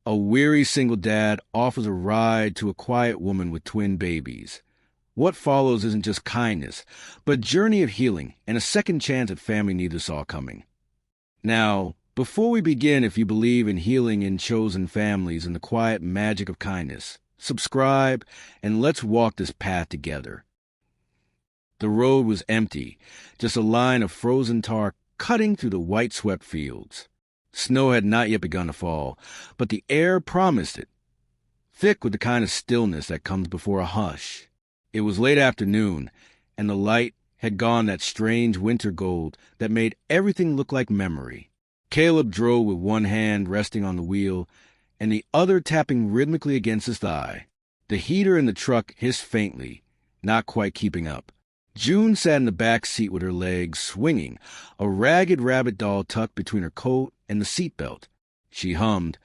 A weary single dad offers a ride to a quiet woman with twin babies. What follows isn't just kindness, but a journey of healing and a second chance at family neither saw coming. Now, before we begin, if you believe in healing in chosen families and the quiet magic of kindness, subscribe and let's walk this path together. The road was empty, just a line of frozen tar cutting through the white-swept fields. Snow had not yet begun to fall, but the air promised it, thick with the kind of stillness that comes before a hush. It was late afternoon, and the light had gone that strange winter gold that made everything look like memory. Caleb drove with one hand resting on the wheel and the other tapping rhythmically against his thigh. The heater in the truck hissed faintly, not quite keeping up. June sat in the back seat with her legs swinging, a ragged rabbit doll tucked between her coat and the seatbelt. She hummed,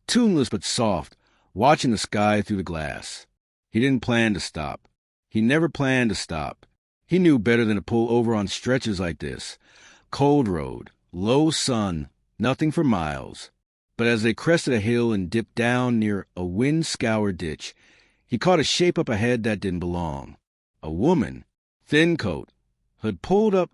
tuneless but soft, watching the sky through the glass. He didn't plan to stop. He never planned to stop. He knew better than to pull over on stretches like this. Cold road, low sun, nothing for miles. But as they crested a hill and dipped down near a wind-scoured ditch, he caught a shape up ahead that didn't belong. A woman, thin coat, had pulled up,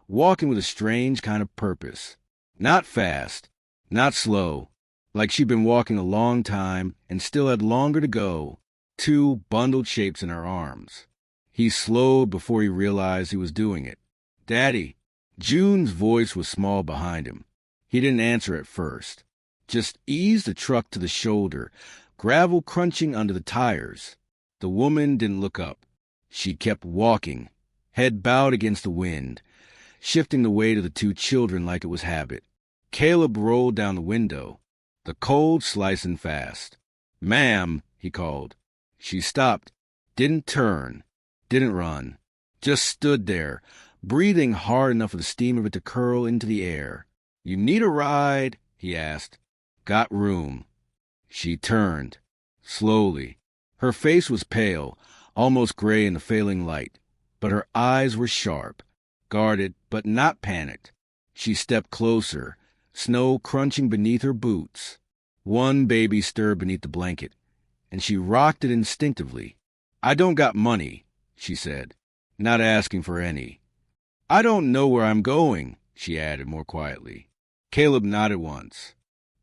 walking with a strange kind of purpose. Not fast, not slow, like she'd been walking a long time and still had longer to go, two bundled shapes in her arms. He slowed before he realized he was doing it. "Daddy." June's voice was small behind him. He didn't answer at first. Just eased the truck to the shoulder, gravel crunching under the tires. The woman didn't look up. She kept walking, head bowed against the wind, shifting the weight of the two children like it was habit. Caleb rolled down the window, the cold slicing fast. "Ma'am," he called. She stopped, didn't turn, didn't run, just stood there, breathing hard enough for the steam of it to curl into the air. "You need a ride?" he asked. "Got room." She turned, slowly. Her face was pale, almost gray in the failing light, but her eyes were sharp, guarded but not panicked. She stepped closer, snow crunching beneath her boots. One baby stirred beneath the blanket, and she rocked it instinctively. "I don't got money," she said, not asking for any. "I don't know where I'm going," she added more quietly. Caleb nodded once.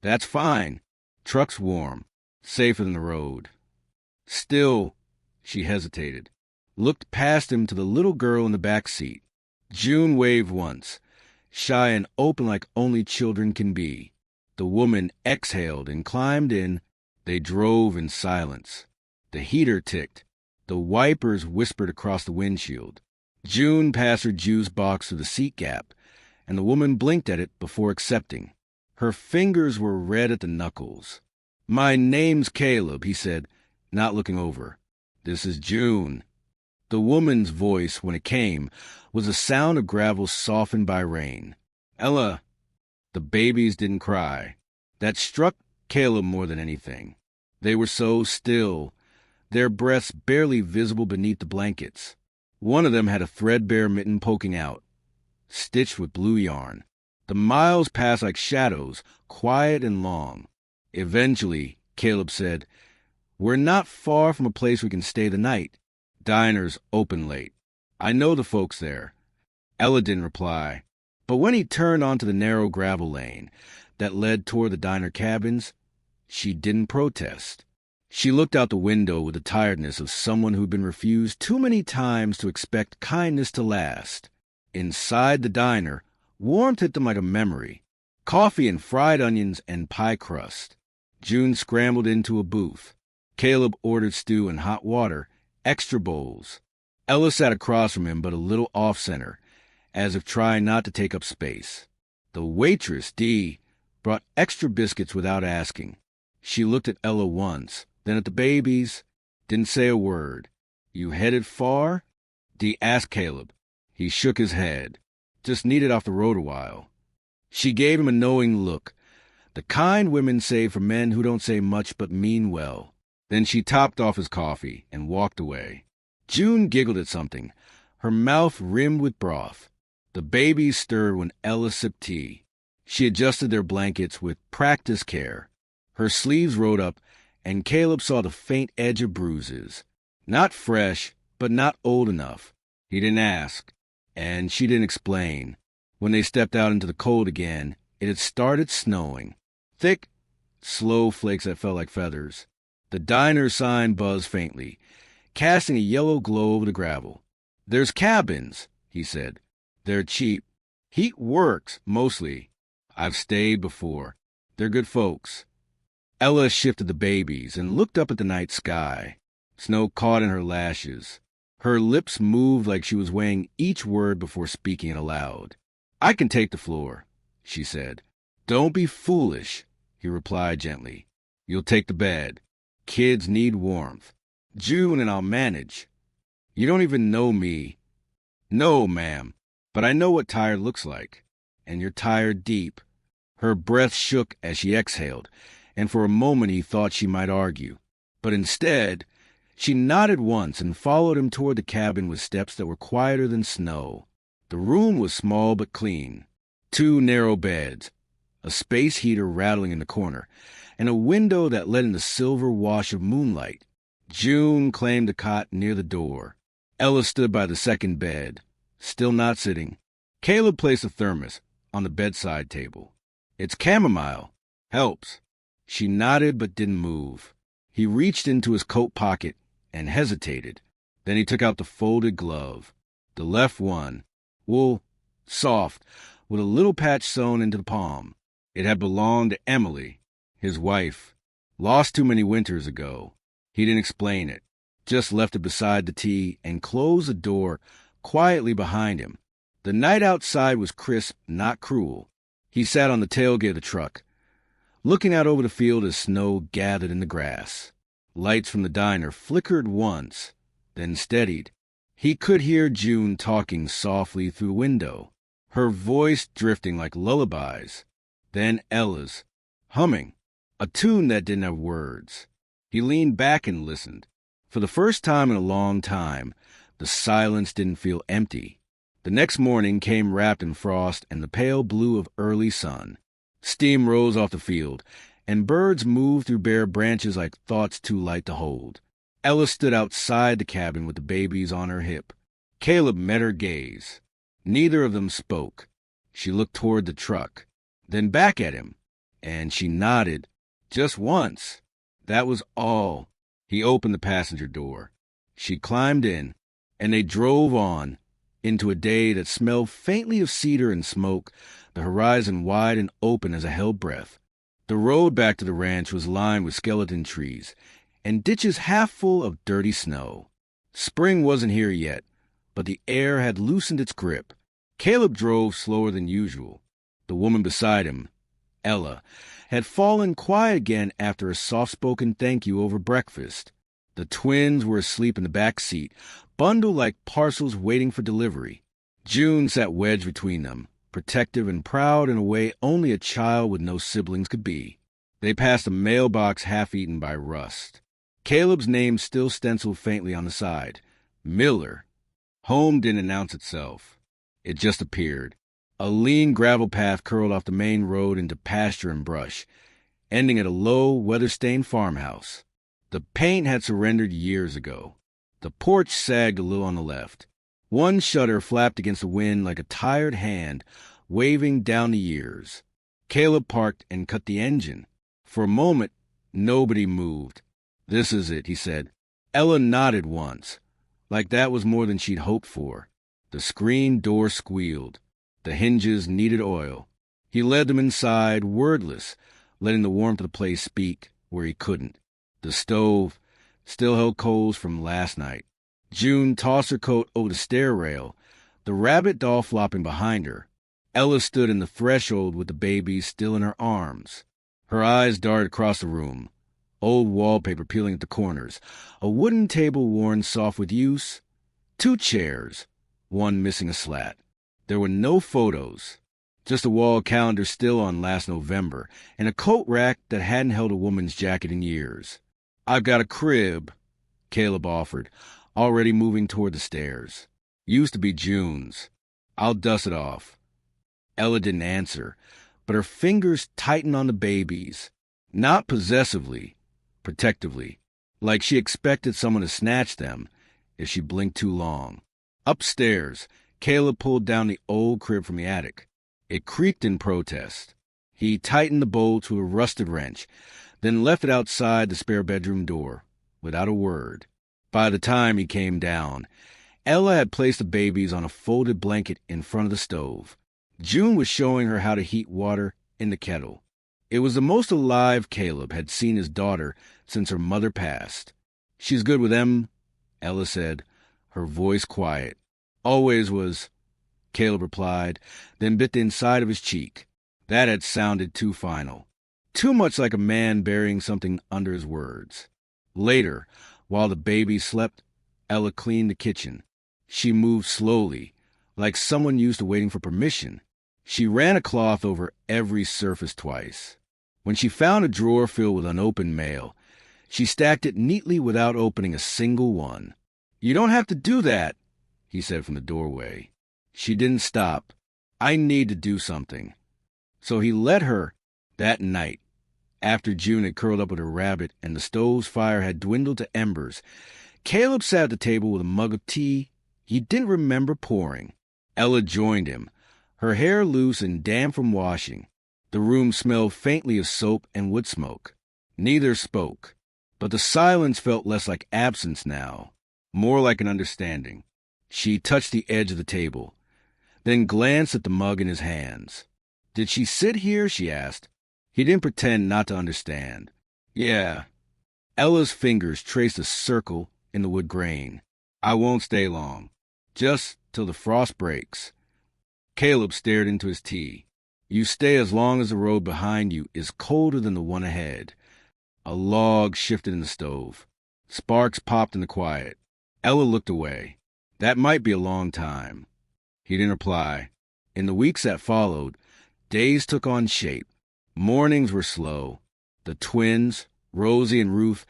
"That's fine. Truck's warm, safer than the road." Still, she hesitated, looked past him to the little girl in the back seat. June waved once, shy and open like only children can be. The woman exhaled and climbed in. They drove in silence. The heater ticked. The wipers whispered across the windshield. June passed her juice box through the seat gap, and the woman blinked at it before accepting. Her fingers were red at the knuckles. "My name's Caleb," he said, not looking over. "This is June." The woman's voice, when it came, was the sound of gravel softened by rain. "Ella." The babies didn't cry. That struck Caleb more than anything. They were so still, their breaths barely visible beneath the blankets. One of them had a threadbare mitten poking out, stitched with blue yarn. The miles passed like shadows, quiet and long. Eventually, Caleb said, "We're not far from a place we can stay the night. Diner's open late. I know the folks there." Ella didn't reply, but when he turned onto the narrow gravel lane that led toward the diner cabins, she didn't protest. She looked out the window with the tiredness of someone who'd been refused too many times to expect kindness to last. Inside the diner, warmth hit them like a memory. Coffee and fried onions and pie crust. June scrambled into a booth. Caleb ordered stew and hot water, extra bowls. Ella sat across from him but a little off-center, as if trying not to take up space. The waitress, Dee, brought extra biscuits without asking. She looked at Ella once, then at the babies, didn't say a word. "You headed far?" Dee asked Caleb. He shook his head. "Just needed off the road a while." She gave him a knowing look, the kind women say for men who don't say much but mean well. Then she topped off his coffee and walked away. June giggled at something, her mouth rimmed with broth. The babies stirred when Ella sipped tea. She adjusted their blankets with practiced care. Her sleeves rolled up, and Caleb saw the faint edge of bruises. Not fresh, but not old enough. He didn't ask, and she didn't explain. When they stepped out into the cold again, it had started snowing. Thick, slow flakes that felt like feathers. The diner sign buzzed faintly, casting a yellow glow over the gravel. "There's cabins," he said. "They're cheap. Heat works, mostly. I've stayed before. They're good folks." Ella shifted the babies and looked up at the night sky. Snow caught in her lashes. Her lips moved like she was weighing each word before speaking it aloud. "I can take the floor," she said. "Don't be foolish," he replied gently. "You'll take the bed. Kids need warmth. June and I'll manage. You don't even know me." "No, ma'am, but I know what tired looks like. And you're tired deep." Her breath shook as she exhaled, and for a moment he thought she might argue. But instead, she nodded once and followed him toward the cabin with steps that were quieter than snow. The room was small but clean. 2 narrow beds, a space heater rattling in the corner, and a window that let in the silver wash of moonlight. June claimed a cot near the door. Ella stood by the second bed, still not sitting. Caleb placed a thermos on the bedside table. "It's chamomile. Helps." She nodded but didn't move. He reached into his coat pocket and hesitated. Then he took out the folded glove. The left one, wool, soft, with a little patch sewn into the palm. It had belonged to Emily, his wife, lost too many winters ago. He didn't explain it, just left it beside the tea and closed the door quietly behind him. The night outside was crisp, not cruel. He sat on the tailgate of the truck, looking out over the field as snow gathered in the grass. Lights from the diner flickered once, then steadied. He could hear June talking softly through the window, her voice drifting like lullabies. Then Ella's, humming, a tune that didn't have words. He leaned back and listened. For the first time in a long time, the silence didn't feel empty. The next morning came wrapped in frost and the pale blue of early sun. Steam rose off the field, and birds moved through bare branches like thoughts too light to hold. Ella stood outside the cabin with the babies on her hip. Caleb met her gaze. Neither of them spoke. She looked toward the truck, then back at him, and she nodded, just once. That was all. He opened the passenger door. She climbed in, and they drove on, into a day that smelled faintly of cedar and smoke, the horizon wide and open as a held breath. The road back to the ranch was lined with skeleton trees, and ditches half full of dirty snow. Spring wasn't here yet, but the air had loosened its grip. Caleb drove slower than usual. The woman beside him, Ella, had fallen quiet again after a soft-spoken thank you over breakfast. The twins were asleep in the back seat, bundled like parcels waiting for delivery. June sat wedged between them, protective and proud in a way only a child with no siblings could be. They passed a mailbox half-eaten by rust. Caleb's name still stenciled faintly on the side. Miller. Home didn't announce itself. It just appeared. A lean gravel path curled off the main road into pasture and brush, ending at a low, weather-stained farmhouse. The paint had surrendered years ago. The porch sagged a little on the left. One shutter flapped against the wind like a tired hand, waving down the years. Caleb parked and cut the engine. For a moment, nobody moved. "This is it," he said. Ella nodded once, like that was more than she'd hoped for. The screen door squealed. The hinges needed oil. He led them inside, wordless, letting the warmth of the place speak where he couldn't. The stove still held coals from last night. June tossed her coat over the stair rail, the rabbit doll flopping behind her. Ella stood in the threshold with the baby still in her arms. Her eyes darted across the room, old wallpaper peeling at the corners, a wooden table worn soft with use, 2 chairs, one missing a slat. There were no photos, just a wall calendar still on last November, and a coat rack that hadn't held a woman's jacket in years. "I've got a crib," Caleb offered, already moving toward the stairs. "Used to be June's. I'll dust it off." Ella didn't answer, but her fingers tightened on the babies. Not possessively, protectively, like she expected someone to snatch them if she blinked too long. Upstairs, Caleb pulled down the old crib from the attic. It creaked in protest. He tightened the bolts with a rusted wrench, then left it outside the spare bedroom door, without a word. By the time he came down, Ella had placed the babies on a folded blanket in front of the stove. June was showing her how to heat water in the kettle. It was the most alive Caleb had seen his daughter since her mother passed. "She's good with them," Ella said, her voice quiet. "Always was," Caleb replied, then bit the inside of his cheek. That had sounded too final. Too much like a man burying something under his words. Later, while the babies slept, Ella cleaned the kitchen. She moved slowly, like someone used to waiting for permission. She ran a cloth over every surface twice. When she found a drawer filled with unopened mail, she stacked it neatly without opening a single one. "You don't have to do that," he said from the doorway. She didn't stop. "I need to do something." So he let her. That night, after June had curled up with her rabbit and the stove's fire had dwindled to embers, Caleb sat at the table with a mug of tea he didn't remember pouring. Ella joined him, her hair loose and damp from washing. The room smelled faintly of soap and wood smoke. Neither spoke, but the silence felt less like absence now, more like an understanding. She touched the edge of the table, then glanced at the mug in his hands. "Did she sit here?" she asked. He didn't pretend not to understand. "Yeah." Ella's fingers traced a circle in the wood grain. "I won't stay long. Just till the frost breaks." Caleb stared into his tea. "You stay as long as the road behind you is colder than the one ahead." A log shifted in the stove. Sparks popped in the quiet. Ella looked away. "That might be a long time." He didn't reply. In the weeks that followed, days took on shape. Mornings were slow. The twins, Rosie and Ruth,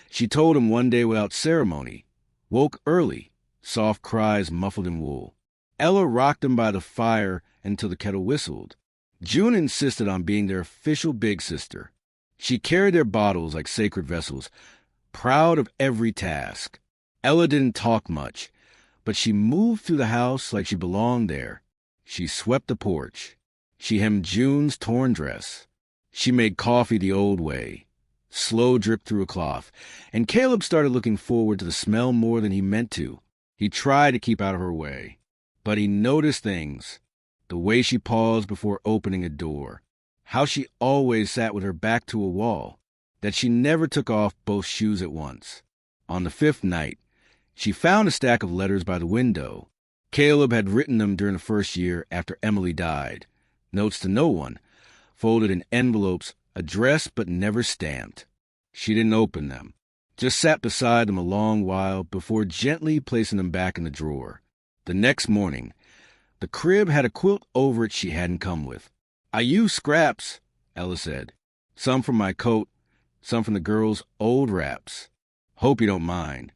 she told him one day without ceremony, woke early, soft cries muffled in wool. Ella rocked them by the fire until the kettle whistled. June insisted on being their official big sister. She carried their bottles like sacred vessels, proud of every task. Ella didn't talk much, but she moved through the house like she belonged there. She swept the porch. She hemmed June's torn dress. She made coffee the old way, slow drip through a cloth, and Caleb started looking forward to the smell more than he meant to. He tried to keep out of her way, but he noticed things. The way she paused before opening a door, how she always sat with her back to a wall, that she never took off both shoes at once. On the fifth night, she found a stack of letters by the window. Caleb had written them during the first year after Emily died. Notes to no one, folded in envelopes, addressed but never stamped. She didn't open them, just sat beside them a long while before gently placing them back in the drawer. The next morning, the crib had a quilt over it she hadn't come with. "I used scraps," Ella said. "Some from my coat, some from the girls' old wraps. Hope you don't mind."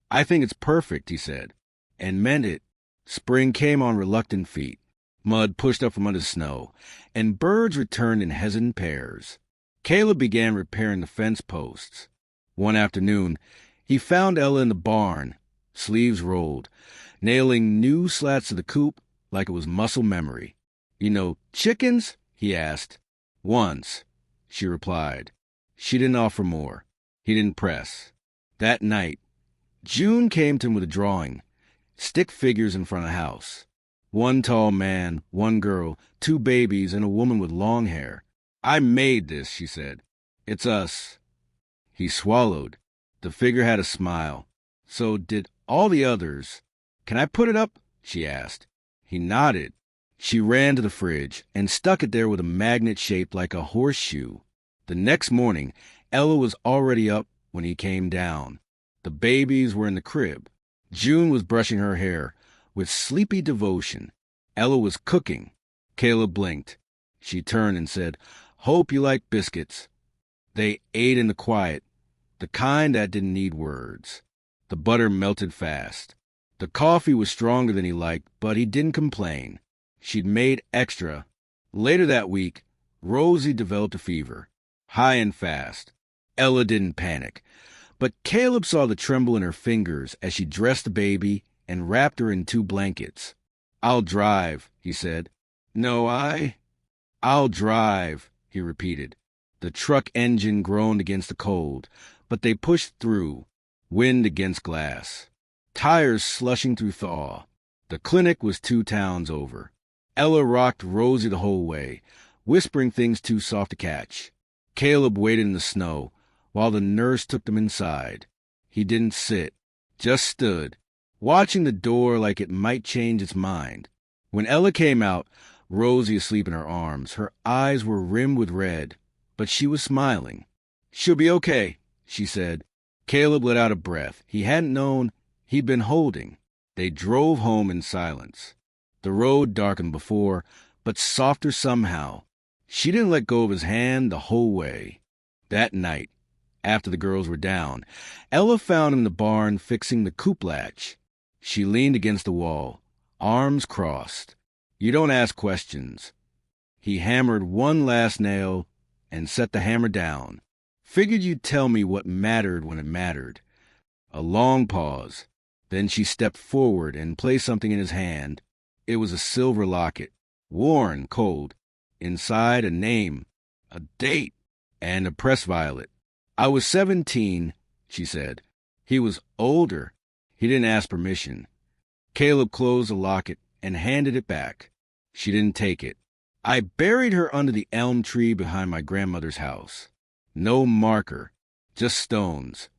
"I think it's perfect," he said, and meant it. Spring came on reluctant feet. Mud pushed up from under snow, and birds returned in hesitant pairs. Caleb began repairing the fence posts. One afternoon, he found Ella in the barn, sleeves rolled, nailing new slats to the coop like it was muscle memory. "You know chickens?" he asked. "Once," she replied. She didn't offer more. He didn't press. That night, June came to him with a drawing, stick figures in front of the house. One tall man, one girl, two babies, and a woman with long hair. "I made this," she said. "It's us." He swallowed. The figure had a smile. "So did all the others. Can I put it up?" she asked. He nodded. She ran to the fridge and stuck it there with a magnet shaped like a horseshoe. The next morning, Ella was already up when he came down. The babies were in the crib. June was brushing her hair with sleepy devotion. Ella was cooking. Caleb blinked. She turned and said, "Hope you like biscuits." They ate in the quiet, the kind that didn't need words. The butter melted fast. The coffee was stronger than he liked, but he didn't complain. She'd made extra. Later that week, Rosie developed a fever. high and fast. Ella didn't panic, but Caleb saw the tremble in her fingers as she dressed the baby and wrapped her in 2 blankets. "I'll drive," he said. "No, I'll drive," he repeated. The truck engine groaned against the cold, but they pushed through, wind against glass, tires slushing through thaw. The clinic was 2 towns over. Ella rocked Rosie the whole way, whispering things too soft to catch. Caleb waited in the snow while the nurse took them inside. He didn't sit, just stood, watching the door like it might change its mind. When Ella came out, Rosie asleep in her arms, her eyes were rimmed with red, but she was smiling. "She'll be okay," she said. Caleb let out a breath he hadn't known he'd been holding. They drove home in silence. The road darkened before, but softer somehow. She didn't let go of his hand the whole way. That night, after the girls were down, Ella found him in the barn fixing the coop latch. She leaned against the wall, arms crossed. "You don't ask questions." He hammered one last nail and set the hammer down. "Figured you'd tell me what mattered when it mattered." A long pause. Then she stepped forward and placed something in his hand. It was a silver locket, worn, cold. Inside, a name, a date, and a press violet. "I was 17, she said. He was older. He didn't ask permission. Caleb closed the locket and handed it back. She didn't take it. "I buried her under the elm tree behind my grandmother's house. No marker, just stones."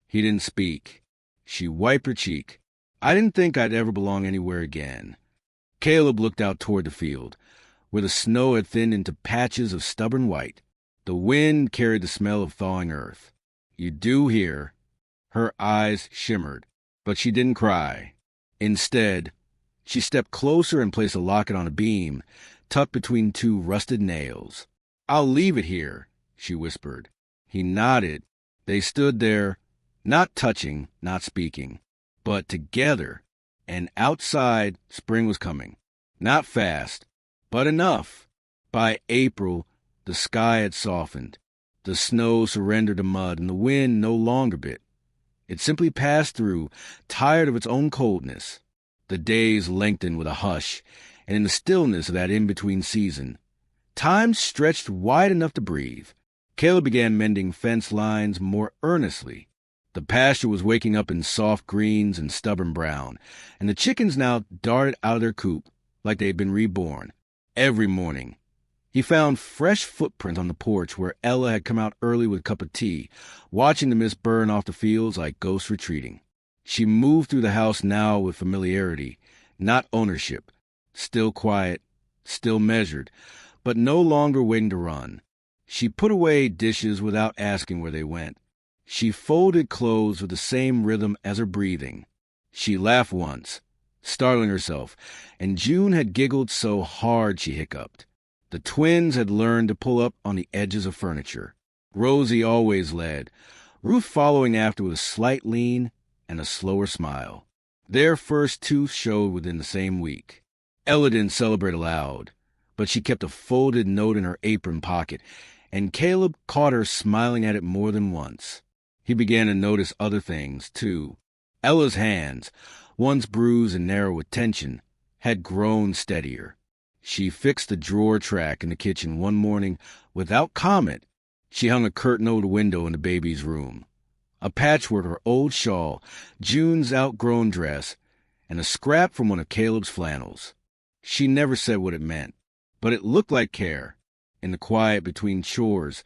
He didn't speak. She wiped her cheek. "I didn't think I'd ever belong anywhere again." Caleb looked out toward the field, where the snow had thinned into patches of stubborn white. The wind carried the smell of thawing earth. "You do hear." Her eyes shimmered, but she didn't cry. Instead, she stepped closer and placed a locket on a beam, tucked between 2 rusted nails. "I'll leave it here," she whispered. He nodded. They stood there, not touching, not speaking, but together. And outside, spring was coming. Not fast, but enough. By April, the sky had softened. The snow surrendered to mud, and the wind no longer bit. It simply passed through, tired of its own coldness. The days lengthened with a hush, and in the stillness of that in-between season, time stretched wide enough to breathe. Caleb began mending fence lines more earnestly. The pasture was waking up in soft greens and stubborn brown, and the chickens now darted out of their coop like they had been reborn. Every morning, he found fresh footprints on the porch where Ella had come out early with a cup of tea, watching the mist burn off the fields like ghosts retreating. She moved through the house now with familiarity, not ownership, still quiet, still measured, but no longer waiting to run. She put away dishes without asking where they went. She folded clothes with the same rhythm as her breathing. She laughed once, startling herself, and June had giggled so hard she hiccuped. The twins had learned to pull up on the edges of furniture. Rosie always led, Ruth following after with a slight lean and a slower smile. Their first tooth showed within the same week. Ella didn't celebrate aloud, but she kept a folded note in her apron pocket, and Caleb caught her smiling at it more than once. He began to notice other things, too. Ella's hands, once bruised and narrow with tension, had grown steadier. She fixed the drawer track in the kitchen one morning without comment. She hung a curtain over the window in the baby's room. A patchwork of her old shawl, June's outgrown dress, and a scrap from one of Caleb's flannels. She never said what it meant, but it looked like care. In the quiet between chores,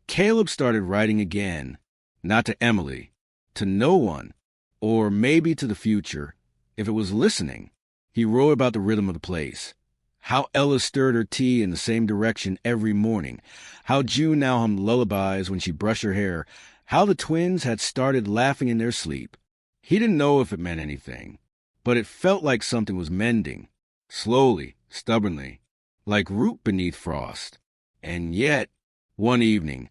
Caleb started writing again. Not to Emily, to no one, or maybe to the future, if it was listening. He wrote about the rhythm of the place, how Ella stirred her tea in the same direction every morning, how June now hummed lullabies when she brushed her hair, how the twins had started laughing in their sleep. He didn't know if it meant anything, but it felt like something was mending, slowly, stubbornly, like root beneath frost. And yet, one evening,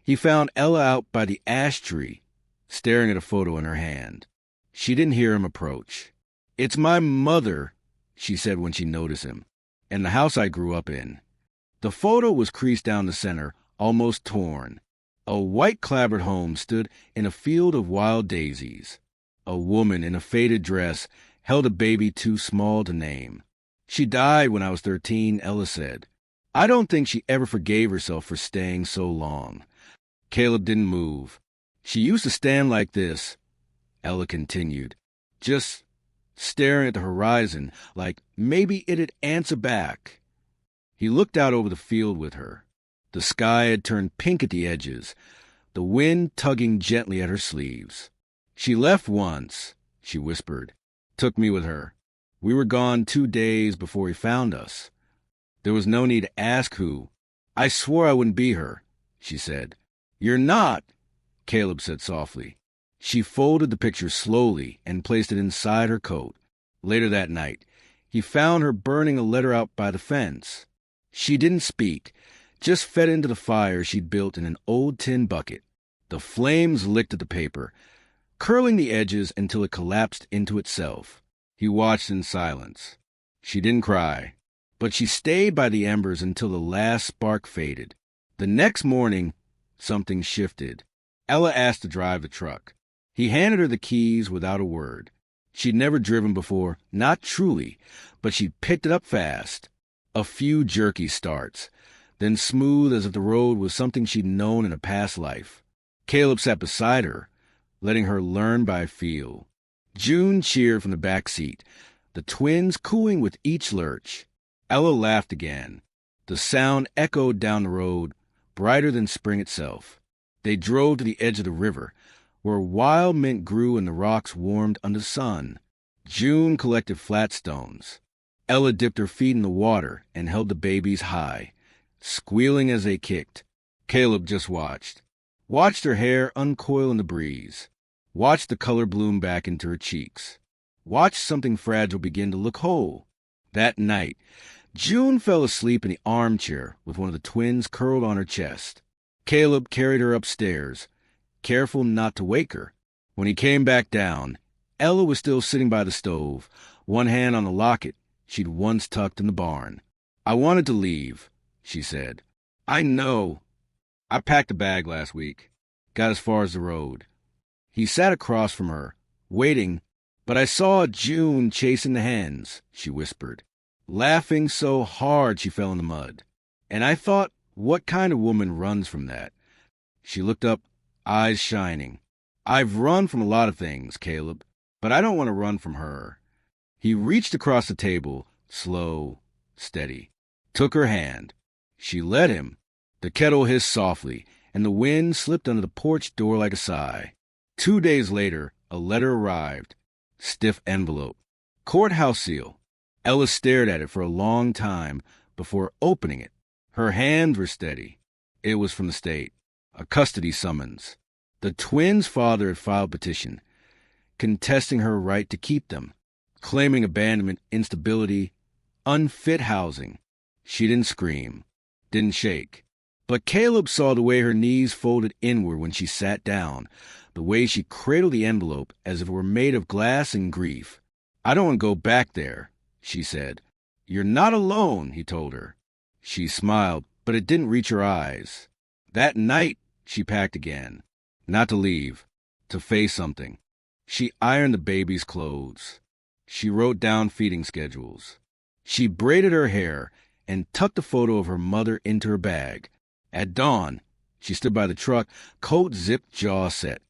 he found Ella out by the ash tree, staring at a photo in her hand. She didn't hear him approach. "It's my mother," she said when she noticed him, "and the house I grew up in." The photo was creased down the center, almost torn. A white-clapboard home stood in a field of wild daisies. A woman in a faded dress held a baby too small to name. She died when I was 13, Ella said. I don't think she ever forgave herself for staying so long. Caleb didn't move. She used to stand like this, Ella continued, just staring at the horizon like maybe it'd answer back. He looked out over the field with her. The sky had turned pink at the edges, the wind tugging gently at her sleeves. She left once, she whispered, took me with her. We were gone 2 days before he found us. There was no need to ask who. I swore I wouldn't be her, she said. You're not, Caleb said softly. She folded the picture slowly and placed it inside her coat. Later that night, he found her burning a letter out by the fence. She didn't speak, just fed into the fire she'd built in an old tin bucket. The flames licked at the paper, curling the edges until it collapsed into itself. He watched in silence. She didn't cry, but she stayed by the embers until the last spark faded. The next morning, something shifted. Ella asked to drive the truck. He handed her the keys without a word. She'd never driven before, not truly, but she'd picked it up fast. A few jerky starts, then smooth as if the road was something she'd known in a past life. Caleb sat beside her, letting her learn by feel. June cheered from the back seat, the twins cooing with each lurch. Ella laughed again. The sound echoed down the road, brighter than spring itself. They drove to the edge of the river, where wild mint grew and the rocks warmed under the sun. June collected flat stones. Ella dipped her feet in the water and held the babies high, squealing as they kicked. Caleb just watched. Watched her hair uncoil in the breeze. Watched the color bloom back into her cheeks. Watched something fragile begin to look whole. That night, June fell asleep in the armchair with one of the twins curled on her chest. Caleb carried her upstairs, careful not to wake her. When he came back down, Ella was still sitting by the stove, one hand on the locket she'd once tucked in the barn. I wanted to leave, she said. I know. I packed a bag last week. Got as far as the road. He sat across from her, waiting, but I saw June chasing the hens, she whispered, laughing so hard she fell in the mud. And I thought, what kind of woman runs from that? She looked up, eyes shining. I've run from a lot of things, Caleb, but I don't want to run from her. He reached across the table, slow, steady, took her hand. She let him. The kettle hissed softly, and the wind slipped under the porch door like a sigh. 2 days later, a letter arrived. Stiff envelope. Courthouse seal. Ella stared at it for a long time before opening it. Her hands were steady. It was from the state. A custody summons. The twins' father had filed a petition, contesting her right to keep them, claiming abandonment, instability, unfit housing. She didn't scream, didn't shake. But Caleb saw the way her knees folded inward when she sat down, the way she cradled the envelope as if it were made of glass and grief. I don't want to go back there, she said. You're not alone, he told her. She smiled, but it didn't reach her eyes. That night, she packed again. Not to leave, to face something. She ironed the baby's clothes. She wrote down feeding schedules. She braided her hair and tucked a photo of her mother into her bag. At dawn, she stood by the truck, coat zipped, jaw set.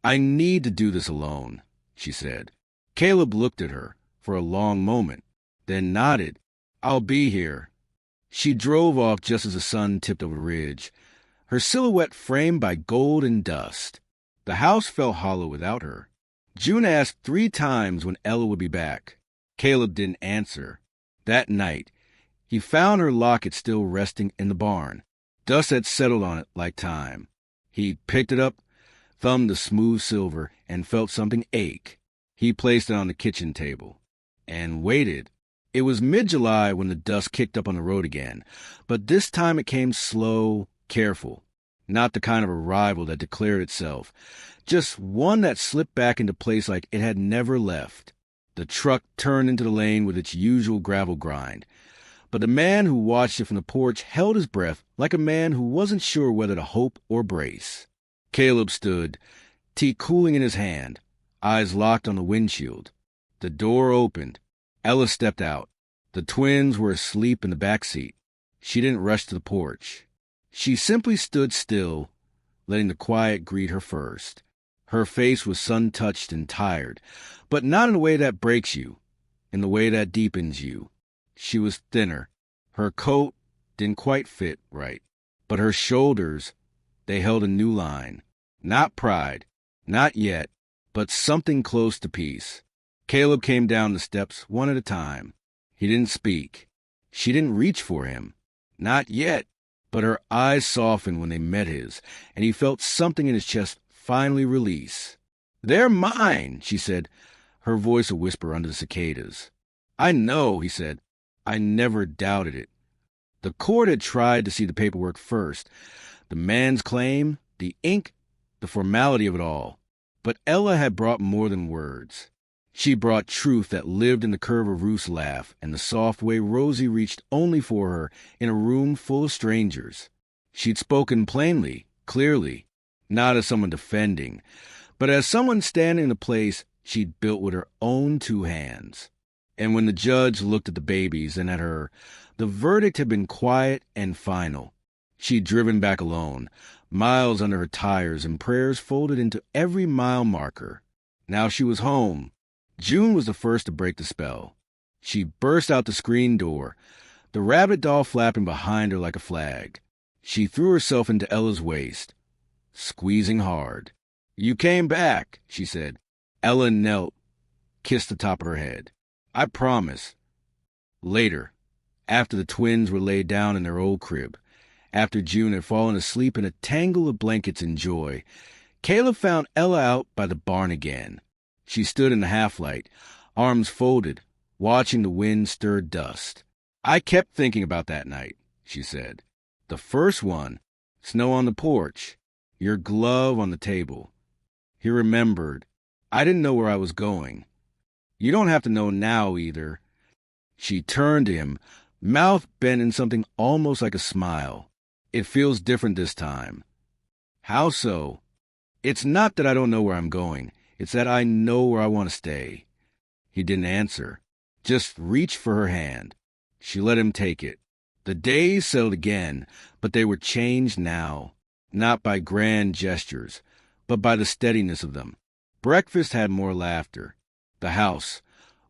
I need to do this alone, she said. Caleb looked at her for a long moment, then nodded. I'll be here. She drove off just as the sun tipped over the ridge, her silhouette framed by gold and dust. The house felt hollow without her. June asked 3 times when Ella would be back. Caleb didn't answer. That night, he found her locket still resting in the barn. Dust had settled on it like time. He picked it up, thumbed the smooth silver, and felt something ache. He placed it on the kitchen table and waited. It was mid-July when the dust kicked up on the road again, but this time it came slow, careful, not the kind of arrival that declared itself, just one that slipped back into place like it had never left. The truck turned into the lane with its usual gravel grind, But the man who watched it from the porch held his breath like a man who wasn't sure whether to hope or brace. Caleb stood, tea cooling in his hand, eyes locked on the windshield. The door opened. Ella stepped out. The twins were asleep in the back seat. She didn't rush to the porch. She simply stood still, letting the quiet greet her first. Her face was sun-touched and tired, but not in a way that breaks you, in the way that deepens you. She was thinner. Her coat didn't quite fit right, but her shoulders, they held a new line. Not pride, not yet, but something close to peace. Caleb came down the steps one at a time. He didn't speak. She didn't reach for him. Not yet, but her eyes softened when they met his, and he felt something in his chest finally release. "They're mine," she said, her voice a whisper under the cicadas. "I know," he said. "I never doubted it." The court had tried to see the paperwork first, the man's claim, the ink, the formality of it all. But Ella had brought more than words. She brought truth that lived in the curve of Ruth's laugh and the soft way Rosie reached only for her in a room full of strangers. She'd spoken plainly, clearly, not as someone defending, but as someone standing in the place she'd built with her own two hands. And when the judge looked at the babies and at her, the verdict had been quiet and final. She'd driven back alone, miles under her tires and prayers folded into every mile marker. Now she was home. June was the first to break the spell. She burst out the screen door, the rabbit doll flapping behind her like a flag. She threw herself into Ella's waist, squeezing hard. "You came back," she said. Ella knelt, kissed the top of her head. "I promise." Later, after the twins were laid down in their old crib, after June had fallen asleep in a tangle of blankets in joy, Caleb found Ella out by the barn again. She stood in the half-light, arms folded, watching the wind stir dust. "I kept thinking about that night," she said. "The first one, snow on the porch, your glove on the table." He remembered. "I didn't know where I was going." "You don't have to know now, either." She turned to him, mouth bent in something almost like a smile. "It feels different this time." "How so?" "It's not that I don't know where I'm going. It's that I know where I want to stay." He didn't answer, just reached for her hand. She let him take it. The days settled again, but they were changed now, not by grand gestures, but by the steadiness of them. Breakfast had more laughter. The house,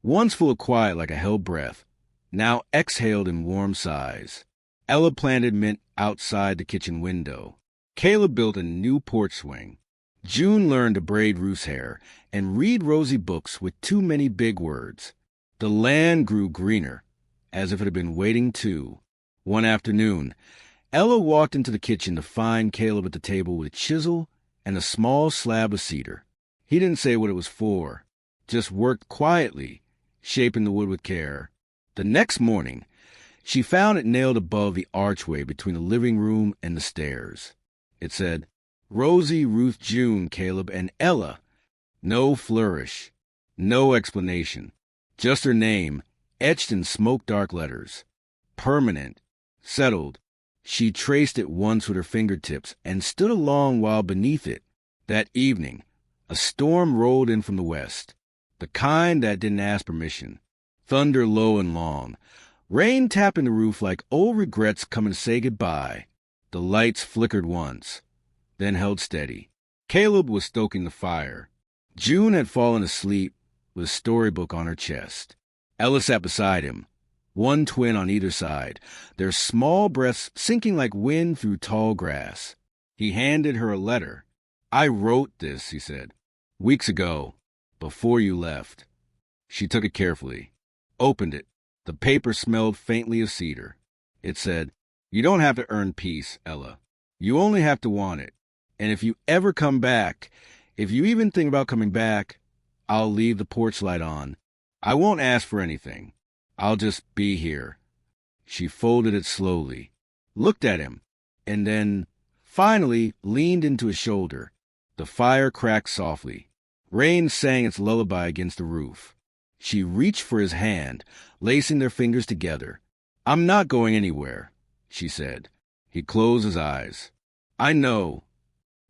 once full of quiet like a held breath, now exhaled in warm sighs. Ella planted mint outside the kitchen window. Caleb built a new porch swing. June learned to braid Ruth's hair and read Rosie books with too many big words. The land grew greener, as if it had been waiting too. One afternoon, Ella walked into the kitchen to find Caleb at the table with a chisel and a small slab of cedar. He didn't say what it was for, just worked quietly, shaping the wood with care. The next morning, she found it nailed above the archway between the living room and the stairs. It said, "Rosie, Ruth, June, Caleb, and Ella." No flourish, no explanation, just her name, etched in smoke-dark letters. Permanent, settled. She traced it once with her fingertips and stood a long while beneath it. That evening, a storm rolled in from the west, the kind that didn't ask permission. Thunder low and long. Rain tapping the roof like old regrets coming to say goodbye. The lights flickered once, then held steady. Caleb was stoking the fire. June had fallen asleep with a storybook on her chest. Ella sat beside him, one twin on either side, their small breaths sinking like wind through tall grass. He handed her a letter. "I wrote this," he said, "weeks ago, before you left." She took it carefully, opened it. The paper smelled faintly of cedar. It said, "You don't have to earn peace, Ella. You only have to want it. And if you ever come back, if you even think about coming back, I'll leave the porch light on. I won't ask for anything. I'll just be here." She folded it slowly, looked at him, and then, finally, leaned into his shoulder. The fire cracked softly. Rain sang its lullaby against the roof. She reached for his hand, lacing their fingers together. "I'm not going anywhere," she said. He closed his eyes. "I know."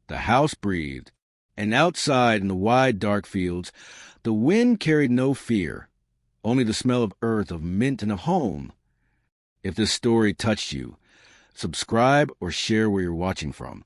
The house breathed, and outside in the wide, dark fields, the wind carried no fear, only the smell of earth, of mint, and of home. If this story touched you, subscribe or share where you're watching from.